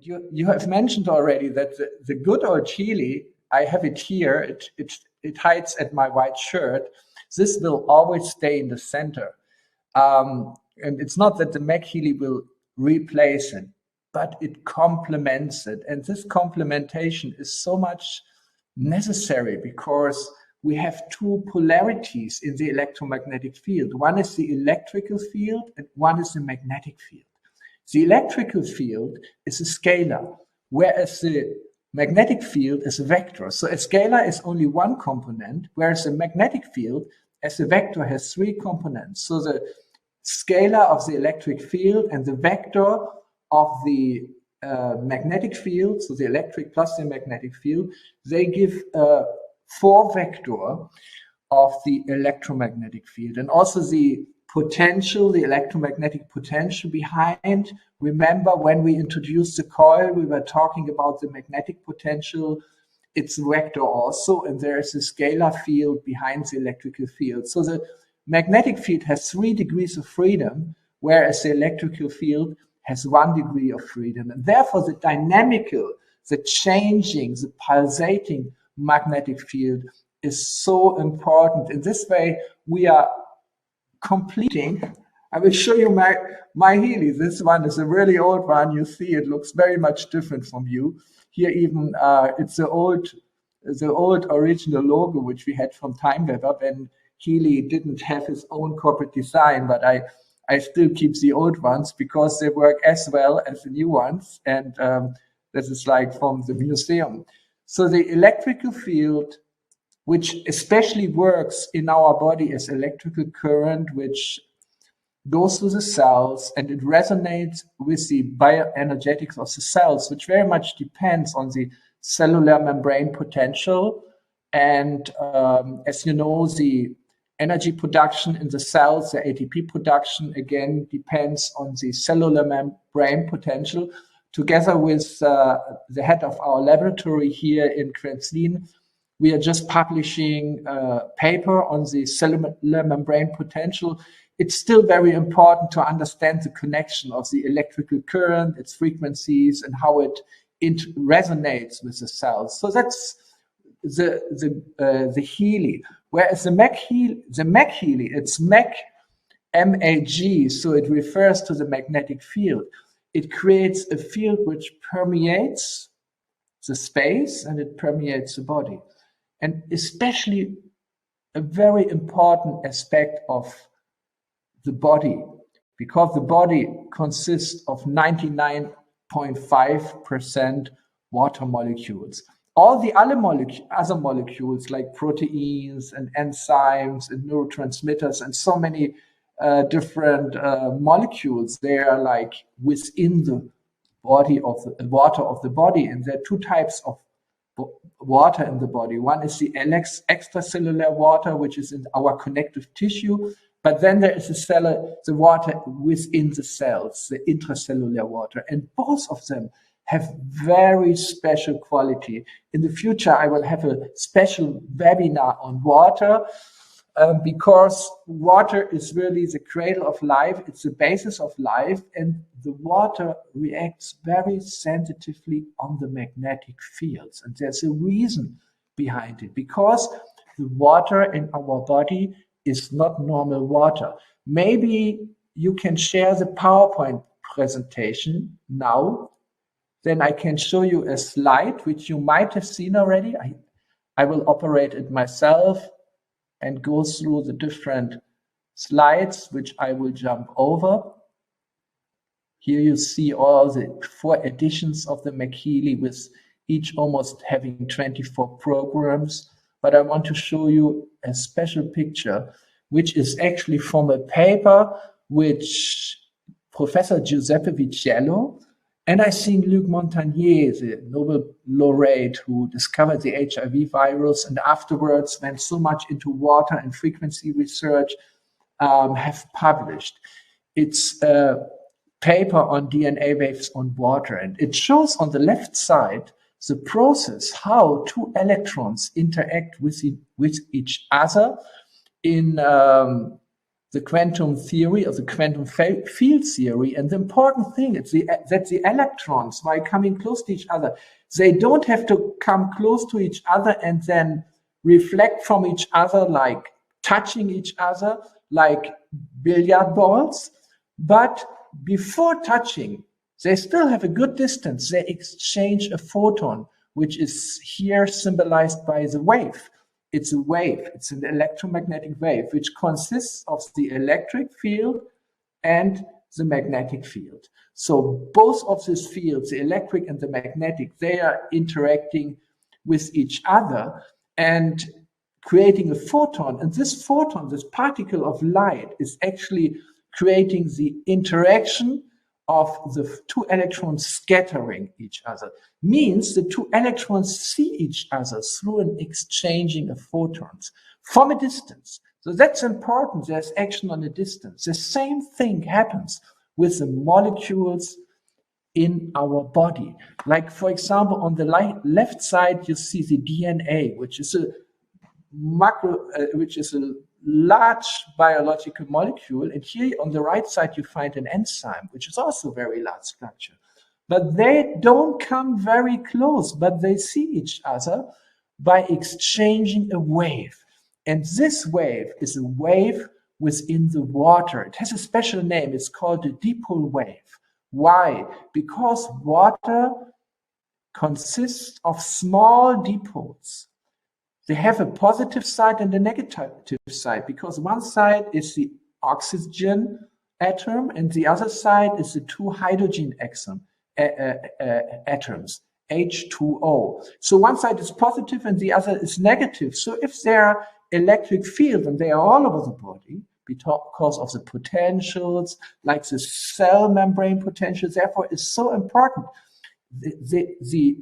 You have mentioned already that the good old Healy, I have it here, it hides at my white shirt. This will always stay in the center. And it's not that the maghealy will replace it, but it complements it. And this complementation is so much necessary because we have two polarities in the electromagnetic field. One is the electrical field and one is the magnetic field. The electrical field is a scalar, whereas the magnetic field is a vector. So a scalar is only one component, whereas the magnetic field as a vector has three components. So the scalar of the electric field and the vector of the magnetic field, so the electric plus the magnetic field, they give a 4 vector of the electromagnetic field. And also the potential, the electromagnetic potential behind. Remember when we introduced the coil, we were talking about the magnetic potential. It's a vector also, and there is a scalar field behind the electrical field. So the magnetic field has 3 degrees of freedom, whereas the electrical field has 1 degree of freedom. And therefore the dynamical, the changing, the pulsating magnetic field is so important. In this way, we are completing. I will show you my Healy. This one is a really old one. You see, it looks very much different from you. Here even it's the old original logo which we had from Time Weather when Healy didn't have his own corporate design, but I still keep the old ones because they work as well as the new ones, and this is like from the museum. So the electrical field, which especially works in our body as electrical current, which goes through the cells and it resonates with the bioenergetics of the cells, which very much depends on the cellular membrane potential. And as you know, the energy production in the cells, the ATP production, again, depends on the cellular membrane potential. Together with the head of our laboratory here in Kranzlin, we are just publishing a paper on the cellular membrane potential. It's still very important to understand the connection of the electrical current, its frequencies, and how it resonates with the cells. So that's the Healy. Whereas the maghealy, it's M-A-G, so it refers to the magnetic field. It creates a field which permeates the space and it permeates the body. And especially a very important aspect of the body, because the body consists of 99.5% water molecules. All the other molecules like proteins and enzymes and neurotransmitters and so many different molecules, they are like within the body of the water of the body. And there are 2 types of water in the body. One is the extracellular water, which is in our connective tissue. But then there is the water within the cells, the intracellular water. And both of them have very special quality. In the future, I will have a special webinar on water because water is really the cradle of life. It's the basis of life. And the water reacts very sensitively on the magnetic fields. And there's a reason behind it, because the water in our body is not normal water. Maybe you can share the PowerPoint presentation now. Then I can show you a slide, which you might have seen already. I will operate it myself and go through the different slides, which I will jump over. Here you see all the 4 editions of the maghealy, with each almost having 24 programs. But I want to show you a special picture, which is actually from a paper which Professor Giuseppe Viciello and I think Luc Montagnier, the Nobel laureate who discovered the HIV virus and afterwards went so much into water and frequency research, have published. It's a paper on DNA waves on water, and it shows on the left side the process how 2 electrons interact with each other in the quantum theory or the quantum field theory. And the important thing is that the electrons, while coming close to each other, they don't have to come close to each other and then reflect from each other, like touching each other, like billiard balls. But before touching, they still have a good distance. They exchange a photon, which is here symbolized by the wave. It's a wave. It's an electromagnetic wave, which consists of the electric field and the magnetic field. So both of these fields, the electric and the magnetic, they are interacting with each other and creating a photon. And this photon, this particle of light, is actually creating the interaction of the two electrons scattering each other. Means the two electrons see each other through an exchanging of photons from a distance. So that's important. There's action on a distance. The same thing happens with the molecules in our body. Like, for example, on the left side, you see the DNA, which is a large biological molecule. And here on the right side, you find an enzyme, which is also a very large structure. But they don't come very close, but they see each other by exchanging a wave. And this wave is a wave within the water. It has a special name. It's called a dipole wave. Why? Because water consists of small dipoles. They have a positive side and a negative side, because one side is the oxygen atom and the other side is the two hydrogen atoms, H2O. So one side is positive and the other is negative. So if there are electric fields, and they are all over the body because of the potentials, like the cell membrane potentials, therefore is so important. The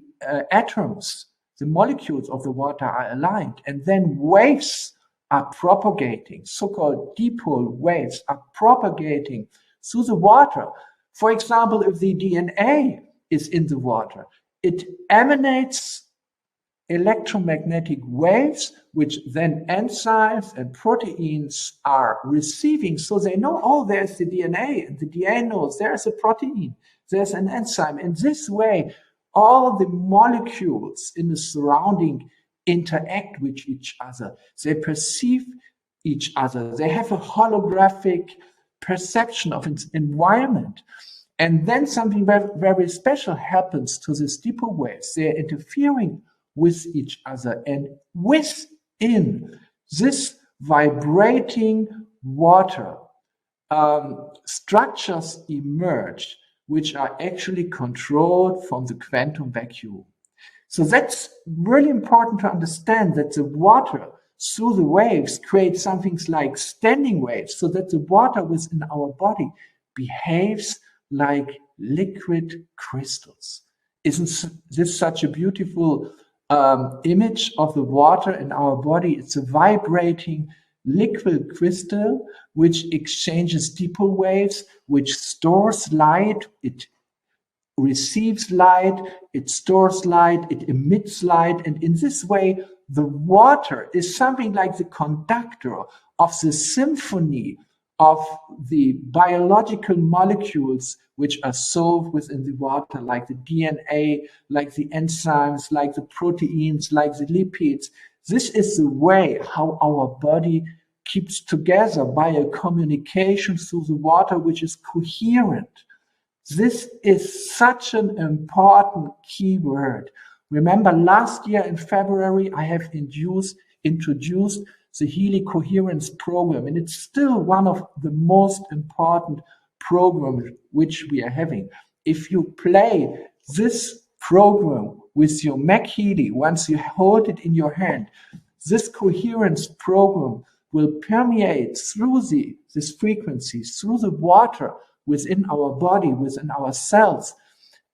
atoms, the molecules of the water are aligned, and then waves are propagating, so-called dipole waves are propagating through the water. For example, if the DNA is in the water, it emanates electromagnetic waves, which then enzymes and proteins are receiving. So they know, oh, there's the DNA, and the DNA knows there's a protein, there's an enzyme. In this way, all the molecules in the surrounding interact with each other. They perceive each other. They have a holographic perception of its environment. And then something very, very special happens to these dipole waves. They're interfering with each other. And within this vibrating water, structures emerge which are actually controlled from the quantum vacuum. So that's really important to understand, that the water through the waves creates something like standing waves, so that the water within our body behaves like liquid crystals. Isn't this such a beautiful image of the water in our body? It's a vibrating liquid crystal which exchanges dipole waves, which stores light, it receives light, it stores light, it emits light. And in this way, the water is something like the conductor of the symphony of the biological molecules which are solved within the water, like the DNA, like the enzymes, like the proteins, like the lipids. This is the way how our body keeps together by a communication through the water, which is coherent. This is such an important key word. Remember, last year in February, I have introduced the Healy Coherence program, and it's still one of the most important programs which we are having. If you play this program with your maghealy, once you hold it in your hand, this coherence program will permeate through this frequency, through the water within our body, within our cells,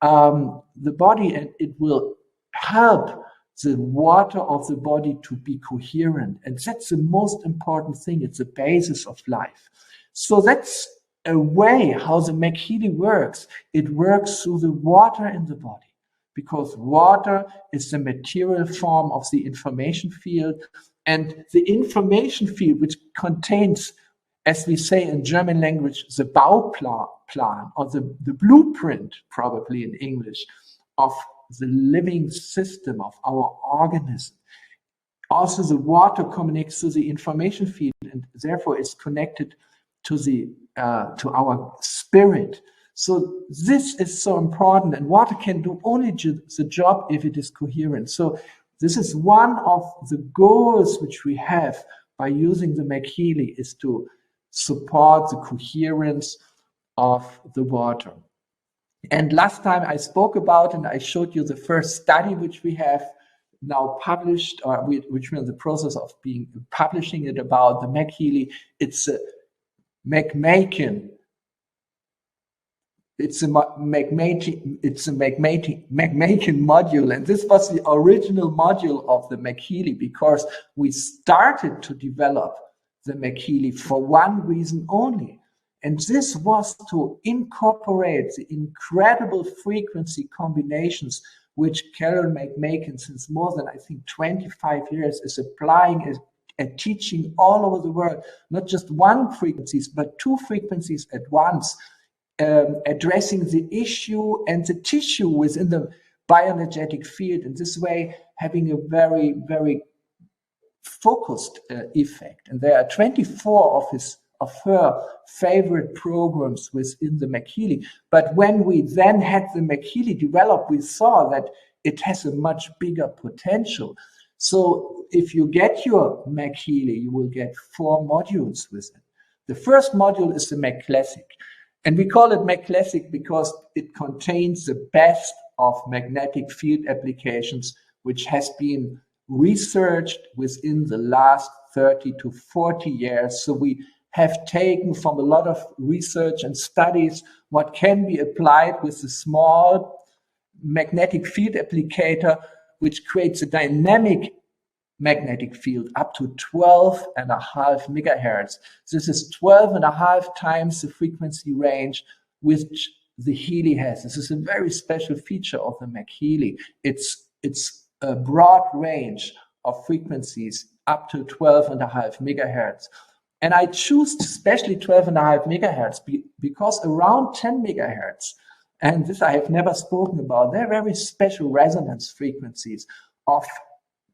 the body, and it will help the water of the body to be coherent. And that's the most important thing. It's the basis of life. So that's a way how the maghealy works. It works through the water in the body, because water is the material form of the information field. And the information field, which contains as we say in German language, the Bauplan, or the blueprint, probably in English, of the living system of our organism. Also, the water connects to the information field, and therefore is connected to to our spirit. So this is so important, and water can do only the job if it is coherent. So this is one of the goals which we have by using the maghealy, is to support the coherence of the water. And last time I spoke about, and I showed you the first study which we have now published, or which we're in the process of publishing it, about the maghealy. It's a magmaken. It's a magmaken module, and this was the original module of the maghealy, because we started to develop the maghealy for one reason only, and this was to incorporate the incredible frequency combinations which Carol McMakin, since more than, I think, 25 years, is applying and teaching all over the world, not just one frequencies, but two frequencies at once, addressing the issue and the tissue within the bioenergetic field. In this way, having a very, very focused effect. And there are 24 of her favorite programs within the maghealy. But when we then had the maghealy developed, we saw that it has a much bigger potential. So if you get your maghealy, you will get 4 modules with it. The first module is the Mag Classic. And we call it Mag Classic because it contains the best of magnetic field applications, which has been researched within the last 30 to 40 years. So we have taken from a lot of research and studies what can be applied with a small magnetic field applicator, which creates a dynamic magnetic field up to 12.5 megahertz. This is 12.5 times the frequency range which the Healy has. This is a very special feature of the maghealy. It's a broad range of frequencies up to 12.5 megahertz. And I choose especially 12.5 megahertz because around 10 megahertz, and this I have never spoken about, they're very special resonance frequencies of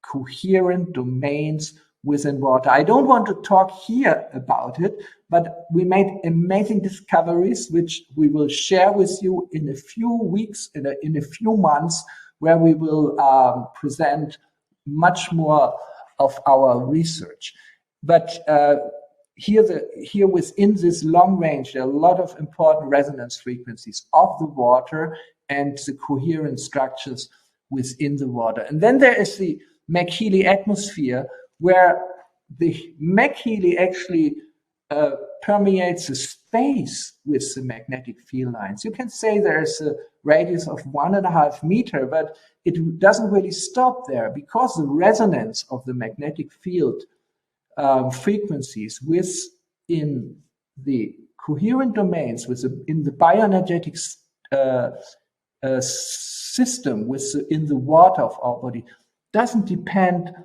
coherent domains within water. I don't want to talk here about it, but we made amazing discoveries, which we will share with you in a few weeks, in a few months, where we will present much more of our research. But here within this long range, there are a lot of important resonance frequencies of the water and the coherent structures within the water. And then there is the maghealy atmosphere, where the maghealy actually permeates the space with the magnetic field lines. You can say there's a radius of 1.5 meters, but it doesn't really stop there, because the resonance of the magnetic field frequencies within the coherent domains, in the bioenergetic system within the water of our body, doesn't depend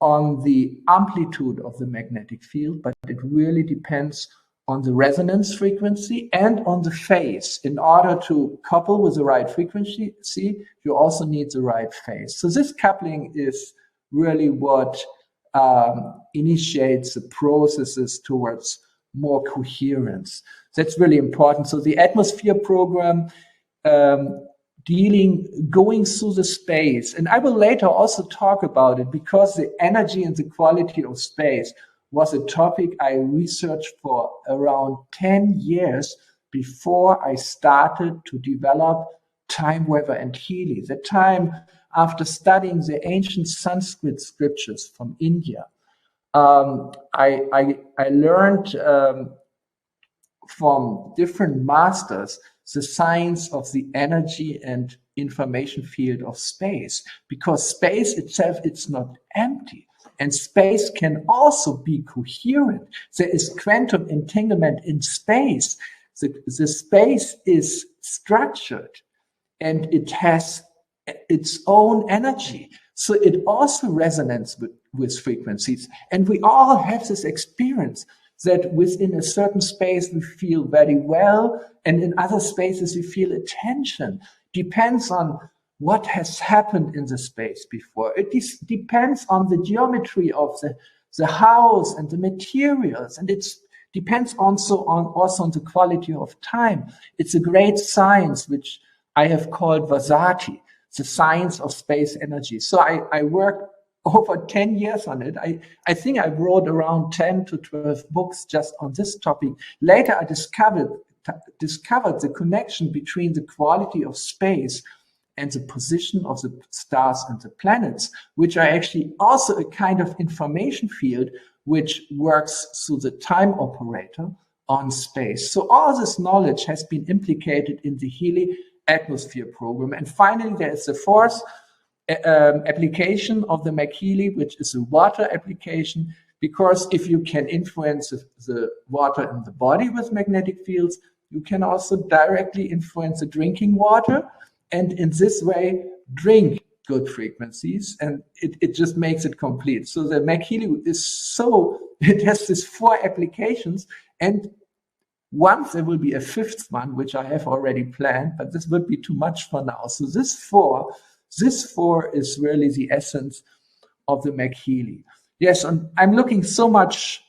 on the amplitude of the magnetic field, but it really depends on the resonance frequency and on the phase. In order to couple with the right frequency, you also need the right phase. So this coupling is really what initiates the processes towards more coherence. That's really important. So the atmosphere program, going through the space, and I will later also talk about it, because the energy and the quality of space was a topic I researched for around 10 years before I started to develop Time, Weather, and Healy. The time after studying the ancient Sanskrit scriptures from India, I learned from different masters the science of the energy and information field of space, because space itself, it's not empty, and space can also be coherent. There is quantum entanglement in space. The space is structured and it has its own energy. So it also resonates with frequencies. And we all have this experience. that within a certain space we feel very well, and in other spaces we feel a tension. Depends on what has happened in the space before. It depends on the geometry of the house and the materials, and it depends also on the quality of time. It's a great science which I have called Vasati, the science of space energy. So I worked over 10 years on it. I think I wrote around 10 to 12 books just on this topic. Later, I discovered the connection between the quality of space and the position of the stars and the planets, which are actually also a kind of information field which works through the time operator on space. So all this knowledge has been implicated in the Healy atmosphere program. And finally, there is the fourth application of the maghealy, which is a water application, because if you can influence the water in the body with magnetic fields, you can also directly influence the drinking water, and in this way drink good frequencies, and it just makes it complete. So the maghealy it has these 4 applications, and once there will be a 5th one, which I have already planned, but this would be too much for now. So this four is really the essence of the maghealy. Yes, and I'm looking so much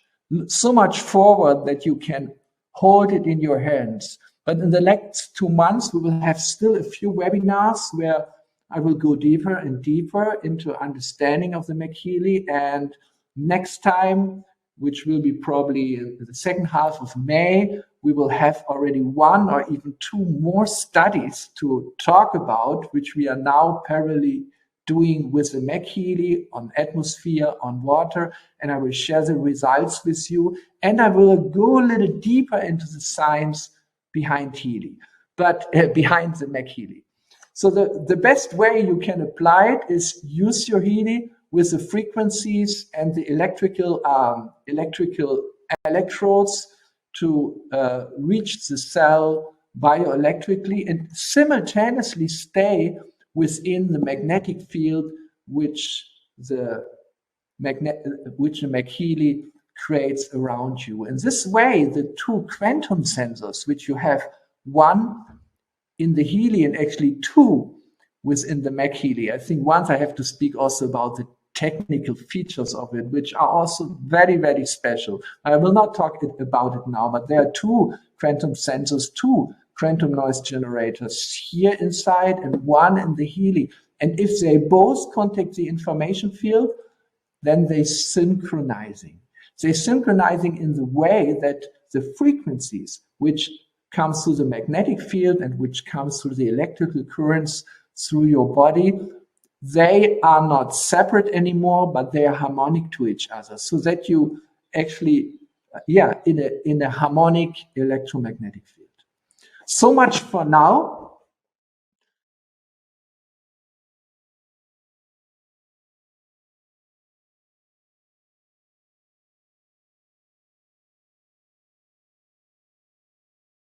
forward that you can hold it in your hands. But in the next 2 months, we will have still a few webinars where I will go deeper and deeper into understanding of the maghealy. And next time, which will be probably in the second half of May, we will have already 1 or even 2 more studies to talk about, which we are now parallelly doing with the maghealy on atmosphere, on water, and I will share the results with you. And I will go a little deeper into the science behind Healy, but behind the maghealy. So the best way you can apply it is use your Healy with the frequencies and the electrical electrodes to reach the cell bioelectrically and simultaneously stay within the magnetic field which the maghealy creates around you. In this way, the 2 quantum sensors, which you have 1 in the Healy and actually 2 within the maghealy. I think once I have to speak also about the technical features of it, which are also very, very special. I will not talk about it now, but there are 2 quantum sensors, 2 quantum noise generators here inside and 1 in the Healy. And if they both contact the information field, then they're synchronizing. They're synchronizing in the way that the frequencies which comes through the magnetic field and which comes through the electrical currents through your body, they are not separate anymore, but they are harmonic to each other, so that you actually, in a harmonic electromagnetic field. So much for now.